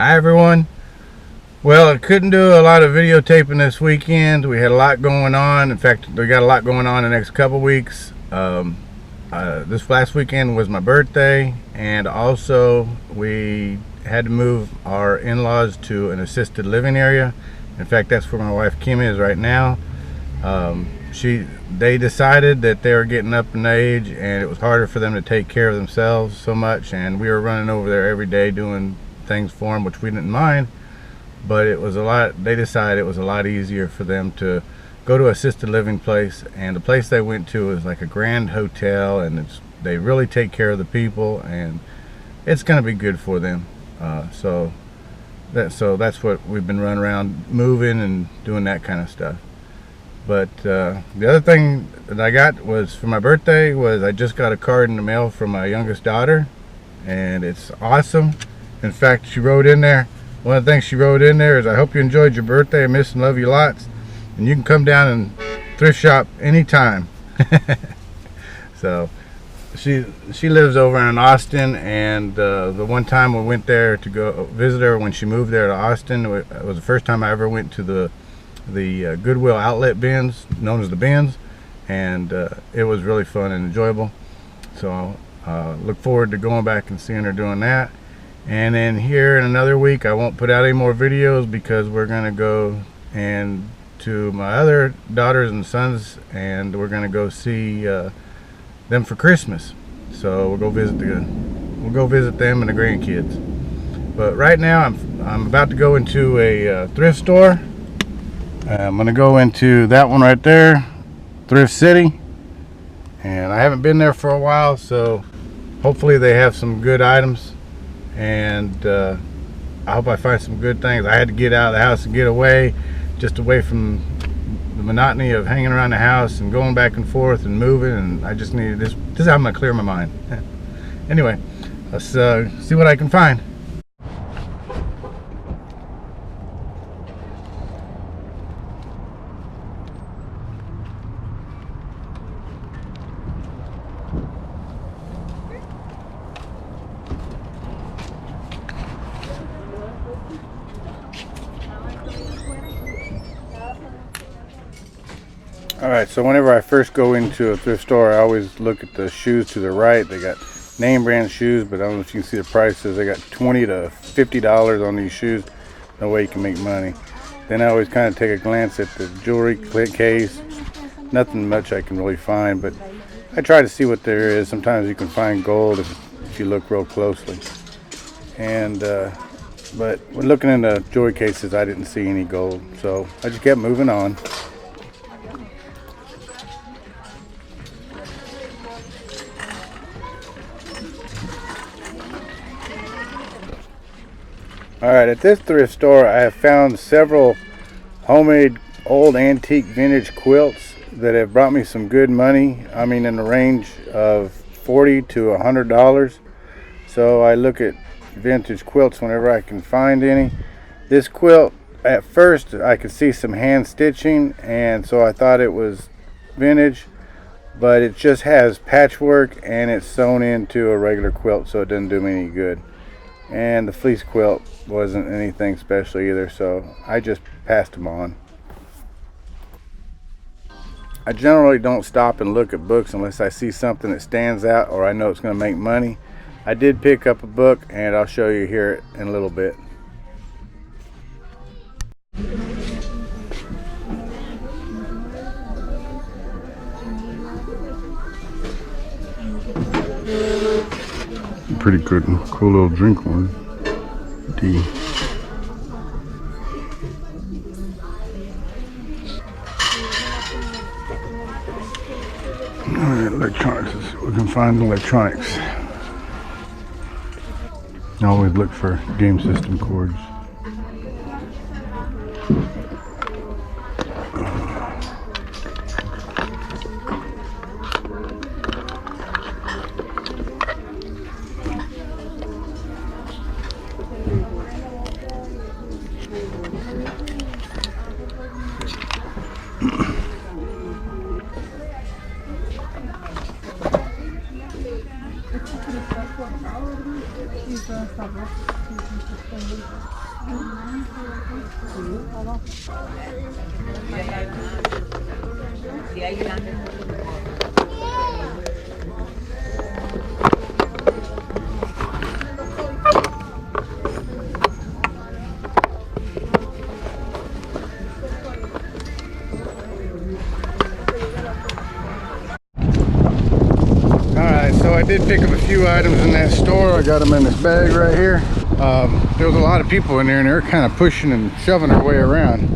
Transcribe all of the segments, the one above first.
Hi everyone. Well, I couldn't do a lot of videotaping this weekend. We had a lot going on. In fact, we got a lot going on the next couple weeks. This last weekend was my birthday, and also we had to move our in-laws to an assisted living area. In fact, that's where my wife Kim is right now. They decided that they were getting up in age and it was harder for them to take care of themselves so much, and we were running over there every day doing things for them, which we didn't mind, but it was a lot. They decided it was a lot easier for them to go to an assisted living place, and the place they went to is like a grand hotel, and they really take care of the people, and it's going to be good for them. So that's what we've been running around moving and doing, that kind of stuff. But the other thing that I got was for my birthday was I just got a card in the mail from my youngest daughter, and it's awesome. In fact, she wrote in there, one of the things she wrote in there is, "I hope you enjoyed your birthday. I miss and love you lots, and you can come down and thrift shop anytime." So she lives over in Austin, and the one time we went there to go visit her when she moved there to Austin, it was the first time I ever went to the Goodwill outlet bins, known as the bins, and it was really fun and enjoyable. So look forward to going back and seeing her doing that. And then here in another week, I won't put out any more videos because we're gonna go and to my other daughters and sons, and we're gonna go see them for Christmas. So we'll go visit them and the grandkids. But right now I'm about to go into a thrift store. I'm gonna go into that one right there, Thrift City, and I haven't been there for a while, so hopefully they have some good items, and I hope I find some good things. I had to get out of the house and get away, just away from the monotony of hanging around the house and going back and forth and moving, and I just needed this is how I'm gonna clear my mind. Anyway, let's see what I can find. Alright, so whenever I first go into a thrift store, I always look at the shoes to the right. They got name brand shoes, but I don't know if you can see the prices. They got $20 to $50 on these shoes. No way you can make money. Then I always kind of take a glance at the jewelry case. Nothing much I can really find, but I try to see what there is. Sometimes you can find gold if you look real closely. And but when looking in the jewelry cases, I didn't see any gold, so I just kept moving on. Alright, at this thrift store I have found several homemade old antique vintage quilts that have brought me some good money. I mean, in the range of $40 to $100. So I look at vintage quilts whenever I can find any. This quilt, at first I could see some hand stitching, and so I thought it was vintage, but it just has patchwork and it's sewn into a regular quilt, so it doesn't do me any good. And the fleece quilt wasn't anything special either, so I just passed them on. I generally don't stop and look at books unless I see something that stands out or I know it's going to make money. I did pick up a book, and I'll show you here in a little bit. Pretty good, cool little drink one. Tea. Alright, electronics. Let's see what we can find in electronics. I always look for game system cords. Alright, so I did pick up a few items in that store. I got them in this bag right here. There was a lot of people in there and they were kind of pushing and shoving their way around.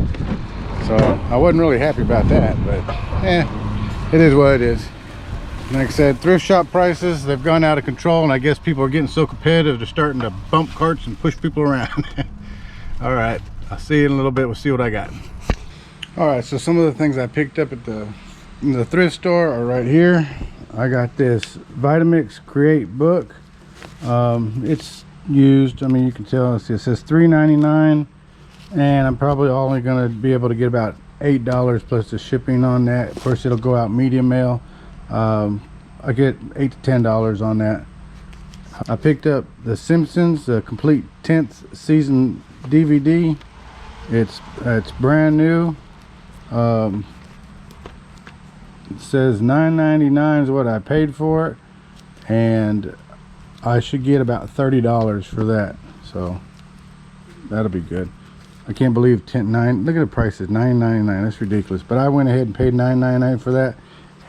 So I wasn't really happy about that, but it is what it is. Like I said, thrift shop prices, they've gone out of control, and I guess people are getting so competitive they're starting to bump carts and push people around. Alright, I'll see you in a little bit. We'll see what I got. Alright, so some of the things I picked up at the thrift store are right here. I got this Vitamix Create book. It's used. I mean, you can tell it says $3.99, and I'm probably only going to be able to get about $8 plus the shipping on that. Of course, it'll go out medium mail. I get $8 to $10 on that. I picked up The Simpsons, the complete 10th season DVD. It's brand new. It says $9.99 is what I paid for it, and I should get about $30 for that, so that'll be good. I can't believe look at the prices, $9.99. That's ridiculous, but I went ahead and paid $9.99 for that,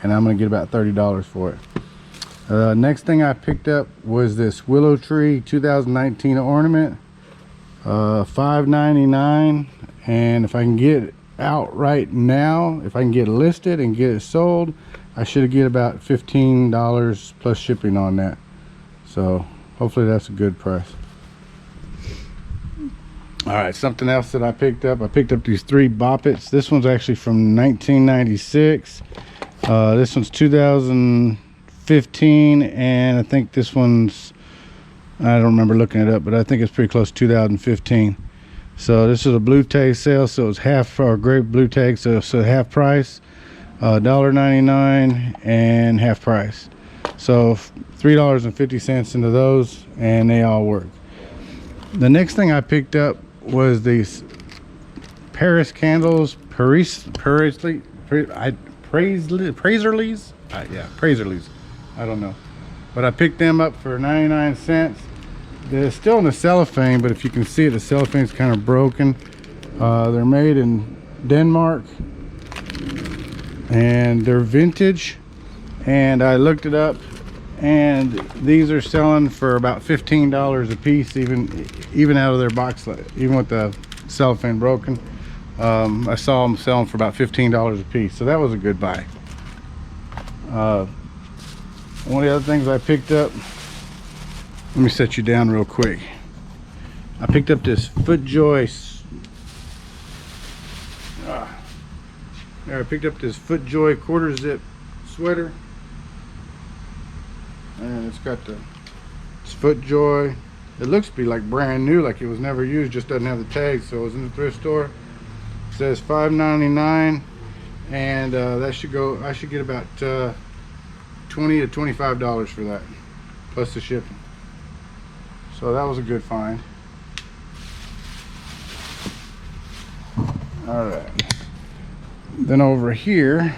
and I'm gonna get about $30 for it. Next thing I picked up was this Willow Tree 2019 ornament, $5.99, and if I can get it out right now, if I can get it listed and get it sold, I should get about $15 plus shipping on that. So hopefully that's a good price. All right, something else that I picked up these 3 Boppets. This one's actually from 1996. This one's 2015, and I think this one's, I don't remember looking it up, but I think it's pretty close to 2015. So this is a blue tag sale, so it's half, or grape blue tag, so half price, $1.99 and half price. So $3.50 into those, and they all work. The next thing I picked up was these Paris candles, Prazerlies. Yeah, Prazerlies. I don't know, but I picked them up for 99 cents. They're still in the cellophane, but if you can see it, the cellophane's kind of broken. They're made in Denmark, and they're vintage. And I looked it up, and these are selling for about $15 a piece, even out of their box, even with the cellophane broken. I saw them selling for about $15 a piece, so that was a good buy. One of the other things I picked up, let me set you down real quick. I picked up this FootJoy. I picked up this FootJoy quarter zip sweater, and it's got it's FootJoy. It looks to be like brand new, like it was never used, just doesn't have the tag. So it was in the thrift store. It says $5.99, and that should go. I should get about $20 to $25 for that, plus the shipping. So that was a good find. All right. Then over here,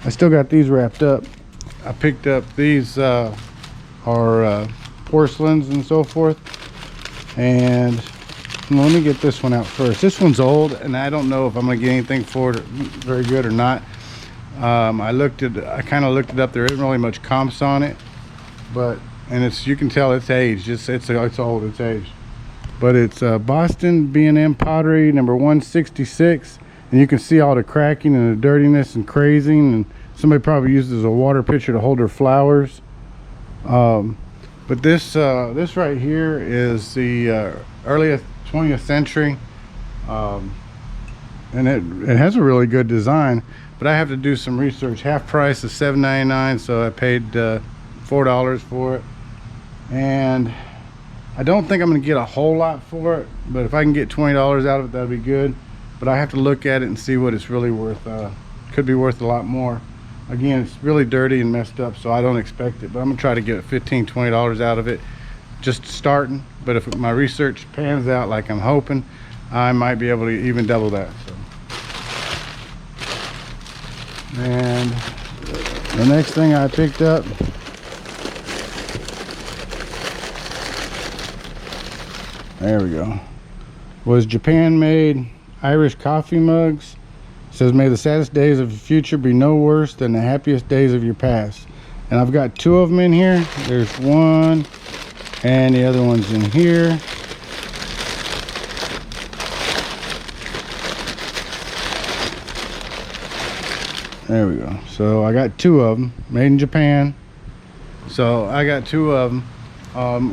I still got these wrapped up. I picked up these are porcelains and so forth. And let me get this one out first. This one's old, and I don't know if I'm gonna get anything for it very good or not. I kind of looked it up. There isn't really much comps on it, but you can tell it's aged. It's old. It's aged. But it's Boston B&M pottery number 166, and you can see all the cracking and the dirtiness and crazing, and somebody probably used it as a water pitcher to hold their flowers. But this right here is the early 20th century, and it has a really good design, but I have to do some research. Half price is $7.99, so I paid $4 for it, and I don't think I'm going to get a whole lot for it, but if I can get $20 out of it, that'd be good. But I have to look at it and see what it's really worth. Could be worth a lot more. Again, it's really dirty and messed up, so I don't expect it, but I'm gonna try to get $15 to $20 out of it, just starting. but if my research pans out like I'm hoping, I might be able to even double that. So. And the next thing I picked up, there we go, was Japan made Irish coffee mugs. It says, may the saddest days of your future be no worse than the happiest days of your past. And I've got 2 of them in here. There's one and the other one's in here. There we go. So I got 2 of them made in Japan. So I got 2 of them.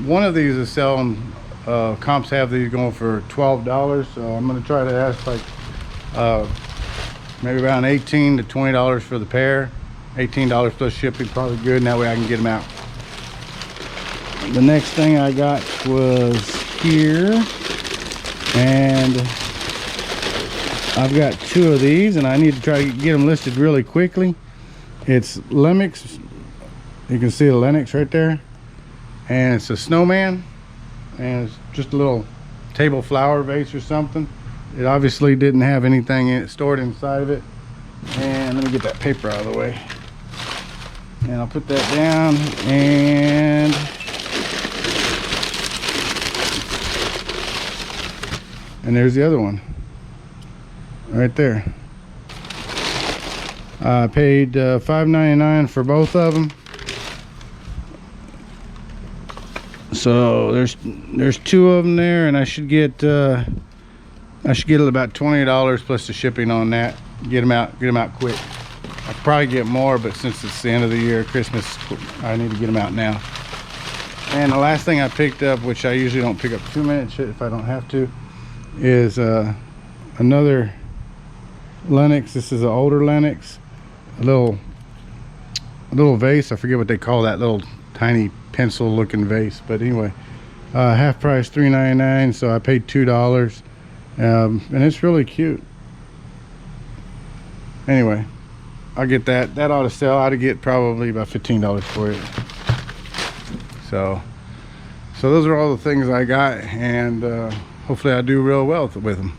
One of these is selling, comps have these going for $12. So I'm going to try to ask like maybe around $18 to $20 for the pair. $18 plus shipping, probably good, and that way I can get them out. The next thing I got was here, and I've got 2 of these, and I need to try to get them listed really quickly. It's Lennox. You can see the Lennox right there, and it's a snowman, and it's just a little table flower vase or something. It obviously didn't have anything in it stored inside of it. And let me get that paper out of the way, and I'll put that down. And there's the other one right there. I paid $5.99 for both of them. So there's 2 of them there, and I should get about $20 plus the shipping on that. Get them out quick. I could probably get more, but since it's the end of the year, Christmas, I need to get them out now. And the last thing I picked up, which I usually don't pick up too much if I don't have to, is another Lennox. This is an older Lennox, a little vase. I forget what they call that little tiny pencil looking vase, but anyway, half price $3.99, so I paid $2, and it's really cute. Anyway, I'll get that. That ought to sell. I ought to get probably about $15 for it. So those are all the things I got, and hopefully I do real well with them.